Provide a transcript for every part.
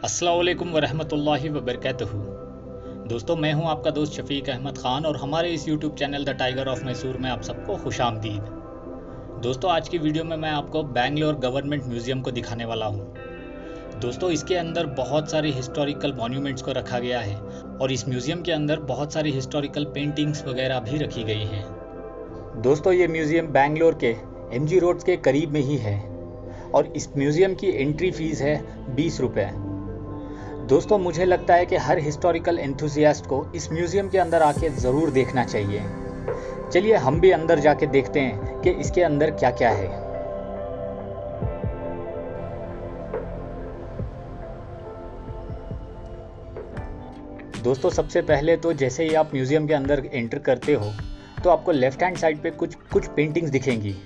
अस्सलाम वालेकुम वरहमतुल्लाहि वबरकातुहू। दोस्तों, मैं हूं आपका दोस्त शफीक अहमद ख़ान और हमारे इस YouTube channel the tiger of Mysore में आप सबको खुशामदीद। दोस्तों, आज की वीडियो में मैं आपको बेंगलोर गवर्नमेंट म्यूज़ियम को दिखाने वाला हूं। दोस्तों, इसके अंदर बहुत सारी हिस्टोरिकल मॉन्यूमेंट्स को रखा गया है और इस म्यूज़ियम के अंदर बहुत सारी हिस्टोरिकल पेंटिंग्स वगैरह भी रखी गई हैं। दोस्तों, ये म्यूज़ियम बेंगलोर के MG रोड्स के करीब में ही है और इस म्यूज़ियम की एंट्री फ़ीस है 20 रुपये। दोस्तों, मुझे लगता है कि हर हिस्टोरिकल एंथुसियास्ट को इस म्यूज़ियम के अंदर आके ज़रूर देखना चाहिए। चलिए हम भी अंदर जाके देखते हैं कि इसके अंदर क्या क्या है। दोस्तों, सबसे पहले तो जैसे ही आप म्यूज़ियम के अंदर एंटर करते हो तो आपको लेफ़्ट हैंड साइड पे कुछ पेंटिंग्स दिखेंगी।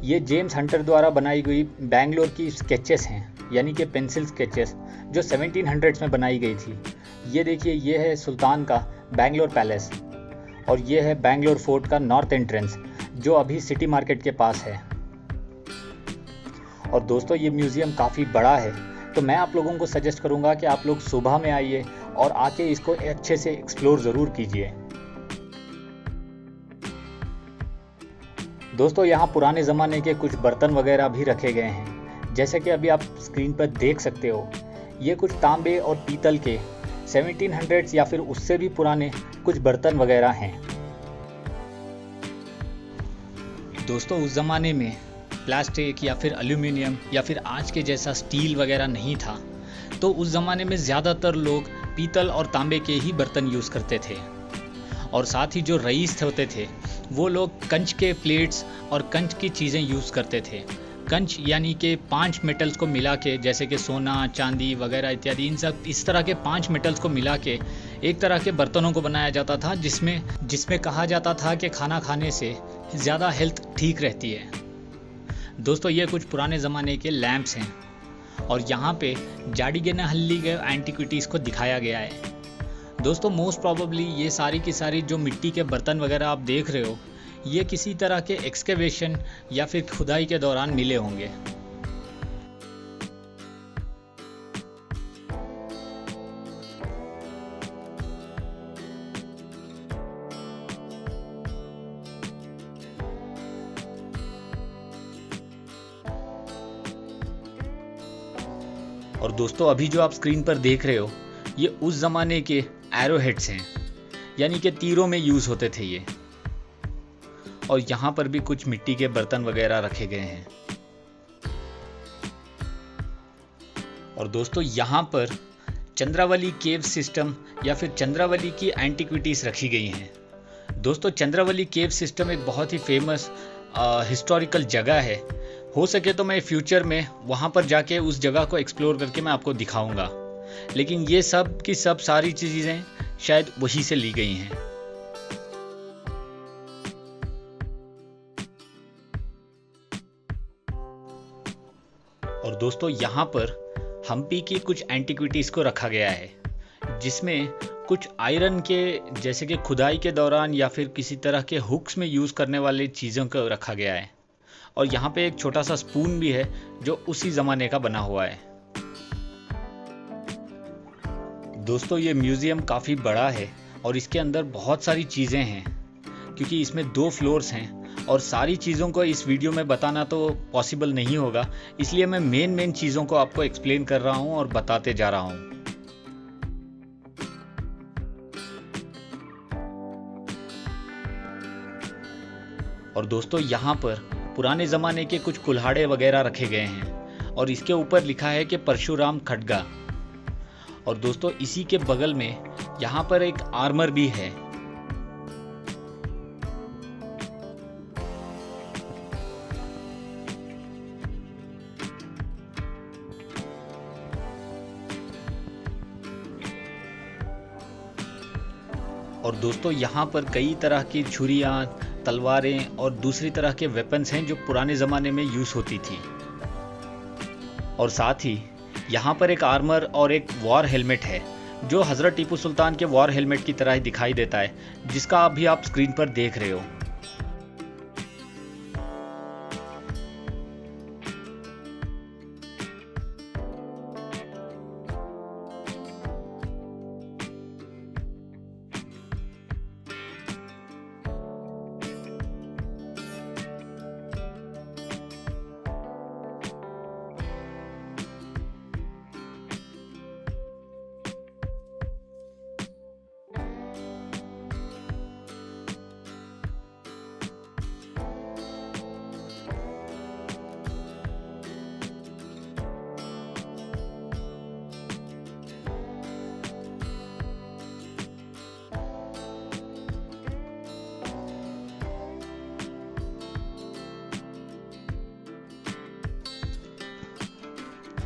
ये जेम्स हंटर द्वारा बनाई गई बेंगलोर की स्केचेस हैं, यानी कि पेंसिल स्केचेस जो 1700s में बनाई गई थी। ये देखिए, ये है सुल्तान का बेंगलोर पैलेस और ये है बेंगलोर फोर्ट का नॉर्थ एंट्रेंस जो अभी सिटी मार्केट के पास है। और दोस्तों, ये म्यूज़ियम काफ़ी बड़ा है, तो मैं आप लोगों को सजेस्ट करूँगा कि आप लोग सुबह में आइए और आके इसको अच्छे से एक्सप्लोर ज़रूर कीजिए। दोस्तों, यहाँ पुराने ज़माने के कुछ बर्तन वगैरह भी रखे गए हैं, जैसे कि अभी आप स्क्रीन पर देख सकते हो। ये कुछ तांबे और पीतल के 1700s या फिर उससे भी पुराने कुछ बर्तन वगैरह हैं। दोस्तों, उस ज़माने में प्लास्टिक या फिर एल्यूमिनियम या फिर आज के जैसा स्टील वगैरह नहीं था, तो उस ज़माने में ज़्यादातर लोग पीतल और तांबे के ही बर्तन यूज़ करते थे। और साथ ही जो रईस होते थे वो लोग कंच के प्लेट्स और कंच की चीज़ें यूज़ करते थे। कंच यानी कि 5 मेटल्स को मिला के, जैसे कि सोना, चांदी वगैरह इत्यादि, इन सब इस तरह के 5 मेटल्स को मिला के एक तरह के बर्तनों को बनाया जाता था, जिसमें कहा जाता था कि खाना खाने से ज़्यादा हेल्थ ठीक रहती है। दोस्तों, ये कुछ पुराने ज़माने के लैंप्स हैं और यहाँ पे जाड़ीगेना हल्ली के एंटिक्विटीज़ को दिखाया गया है। दोस्तों, मोस्ट प्रॉबेबली ये सारी की सारी जो मिट्टी के बर्तन वगैरह आप देख रहे हो, ये किसी तरह के एक्सकेवेशन या फिर खुदाई के दौरान मिले होंगे। और दोस्तों, अभी जो आप स्क्रीन पर देख रहे हो, ये उस ज़माने के एरो हेड्स हैं, यानी कि तीरों में यूज़ होते थे ये। और यहाँ पर भी कुछ मिट्टी के बर्तन वगैरह रखे गए हैं। और दोस्तों, यहाँ पर चंद्रावली केव सिस्टम या फिर चंद्रावली की एंटिक्विटीज़ रखी गई हैं। दोस्तों, चंद्रावली केव सिस्टम एक बहुत ही फेमस हिस्टोरिकल जगह है। हो सके तो मैं फ्यूचर में वहाँ पर जाके उस जगह को एक्सप्लोर करके मैं आपको दिखाऊंगा, लेकिन ये सब की सब सारी चीज़ें शायद वहीं से ली गई हैं। और दोस्तों, यहाँ पर हम्पी की कुछ एंटिक्विटीज़ को रखा गया है, जिसमें कुछ आयरन के, जैसे कि खुदाई के दौरान या फिर किसी तरह के हुक्स में यूज़ करने वाली चीज़ों को रखा गया है। और यहाँ पे एक छोटा सा स्पून भी है जो उसी ज़माने का बना हुआ है। दोस्तों, ये म्यूज़ियम काफ़ी बड़ा है और इसके अंदर बहुत सारी चीज़ें हैं, क्योंकि इसमें 2 फ्लोर्स हैं और सारी चीज़ों को इस वीडियो में बताना तो पॉसिबल नहीं होगा, इसलिए मैं मेन चीज़ों को आपको एक्सप्लेन कर रहा हूँ और बताते जा रहा हूँ। और दोस्तों, यहाँ पर पुराने ज़माने के कुछ कुल्हाड़े वगैरह रखे गए हैं और इसके ऊपर लिखा है कि परशुराम खड्गा। और दोस्तों, इसी के बगल में यहाँ पर एक आर्मर भी है। और दोस्तों, यहाँ पर कई तरह की छुरियाँ, तलवारें और दूसरी तरह के वेपन्स हैं जो पुराने ज़माने में यूज़ होती थी। और साथ ही यहाँ पर एक आर्मर और एक वॉर हेलमेट है जो हज़रत टीपू सुल्तान के वॉर हेलमेट की तरह ही दिखाई देता है, जिसका अभी आप स्क्रीन पर देख रहे हो।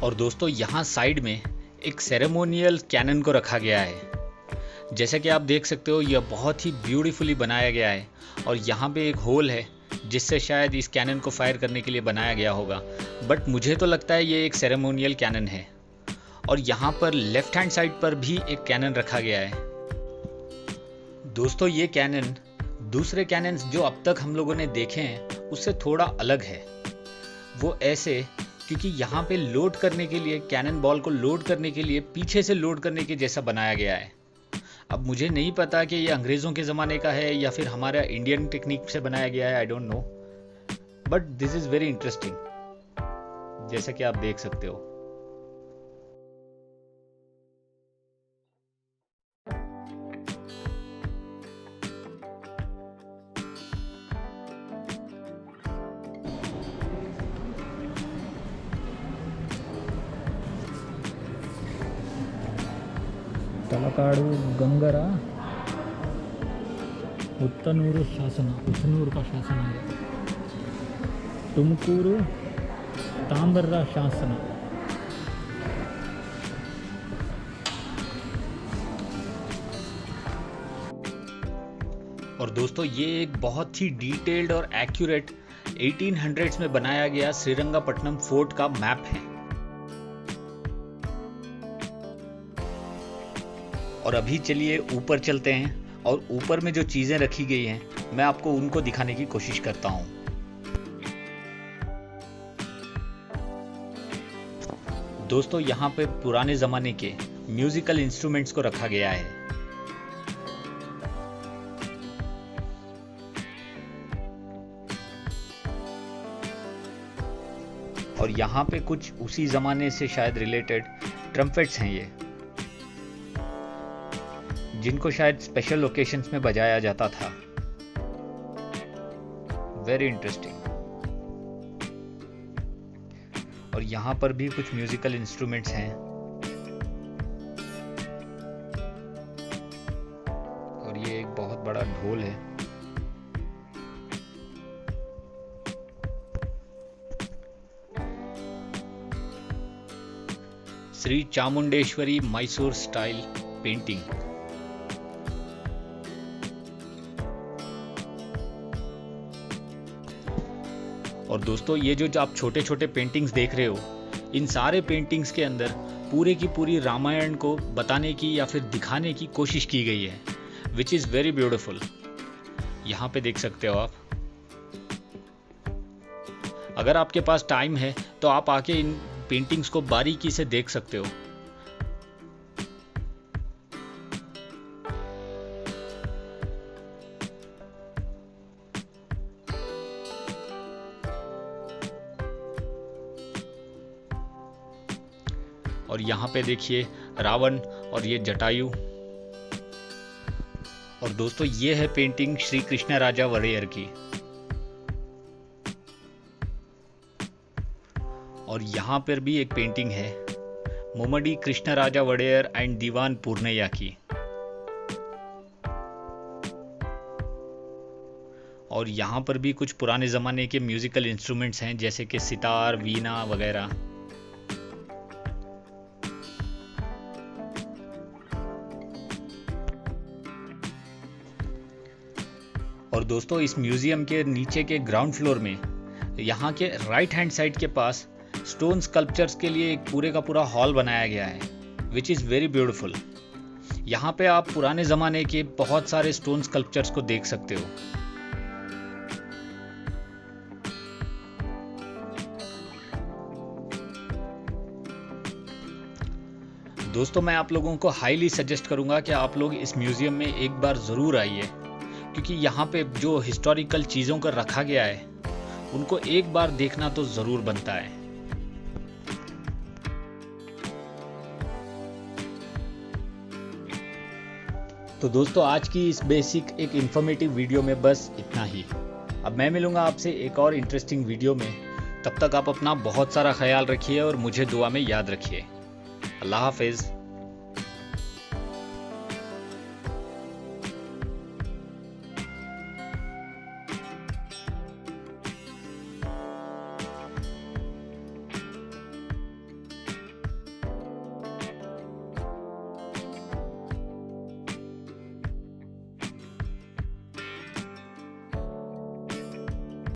और दोस्तों यहाँ साइड में एक सेरेमोनियल कैनन को रखा गया है। जैसा कि आप देख सकते हो यह बहुत ही ब्यूटीफुली बनाया गया है और यहाँ पे एक होल है जिससे शायद इस कैनन को फायर करने के लिए बनाया गया होगा, बट मुझे तो लगता है ये एक सेरेमोनियल कैनन है। और यहाँ पर लेफ्ट हैंड साइड पर भी एक कैनन रखा गया है। दोस्तों ये कैनन दूसरे कैनन जो अब तक हम लोगों ने देखे हैं उससे थोड़ा अलग है। वो ऐसे क्योंकि यहाँ पे लोड करने के लिए, कैनन बॉल को लोड करने के लिए पीछे से लोड करने के जैसा बनाया गया है। अब मुझे नहीं पता कि ये अंग्रेज़ों के ज़माने का है या फिर हमारा इंडियन टेक्निक से बनाया गया है, I don't know, but this is very interesting, जैसा कि आप देख सकते हो। तलकाडु गंगरा पुत्तनूर शासन, पुत्तनूर का शासन है। तुमकूरू तांबर्रा शासन। और दोस्तों ये एक बहुत ही डिटेल्ड और एक्यूरेट 1800s में बनाया गया श्रीरंगपट्टनम फोर्ट का मैप है। और अभी चलिए ऊपर चलते हैं और ऊपर में जो चीजें रखी गई हैं मैं आपको उनको दिखाने की कोशिश करता हूं। दोस्तों यहाँ पे पुराने जमाने के म्यूजिकल इंस्ट्रूमेंट्स को रखा गया है। और यहाँ पे कुछ उसी जमाने से शायद रिलेटेड ट्रम्पेट्स हैं ये, जिनको शायद स्पेशल ओकेशंस में बजाया जाता था। Very interesting. और यहाँ पर भी कुछ म्यूजिकल इंस्ट्रूमेंट्स हैं। और ये एक बहुत बड़ा ढोल है। Shri Chamundeshwari Mysore style painting. और दोस्तों ये जो आप छोटे छोटे पेंटिंग्स देख रहे हो, इन सारे पेंटिंग्स के अंदर पूरे की पूरी रामायण को बताने की या फिर दिखाने की कोशिश की गई है, विच इज़ वेरी ब्यूटिफुल। यहाँ पे देख सकते हो आप। अगर आपके पास टाइम है तो आप आके इन पेंटिंग्स को बारीकी से देख सकते हो। और यहाँ पे देखिए रावण और ये जटायु। और दोस्तों ये है पेंटिंग श्री कृष्ण राजा वड़ेयर की। और यहाँ पर भी एक पेंटिंग है मुम्मडी कृष्ण राजा वड़ेयर एंड दीवान पूर्णैया की। और यहाँ पर भी कुछ पुराने ज़माने के म्यूजिकल इंस्ट्रूमेंट्स हैं जैसे कि सितार, वीणा वगैरह। और दोस्तों इस म्यूजियम के नीचे के ग्राउंड फ्लोर में यहाँ के राइट हैंड साइड के पास स्टोन स्कल्पचर्स के लिए एक पूरे का पूरा हॉल बनाया गया है, विच इज़ वेरी ब्यूटीफुल। यहाँ पे आप पुराने ज़माने के बहुत सारे स्टोन स्कल्पचर्स को देख सकते हो। दोस्तों मैं आप लोगों को हाईली सजेस्ट करूंगा कि आप लोग इस म्यूजियम में एक बार ज़रूर आइए, क्योंकि यहाँ पे जो हिस्टोरिकल चीज़ों को रखा गया है उनको एक बार देखना तो ज़रूर बनता है। तो दोस्तों आज की इस बेसिक एक इंफॉर्मेटिव वीडियो में बस इतना ही। अब मैं मिलूंगा आपसे एक और इंटरेस्टिंग वीडियो में। तब तक आप अपना बहुत सारा ख्याल रखिए और मुझे दुआ में याद रखिए। अल्लाह हाफिज़।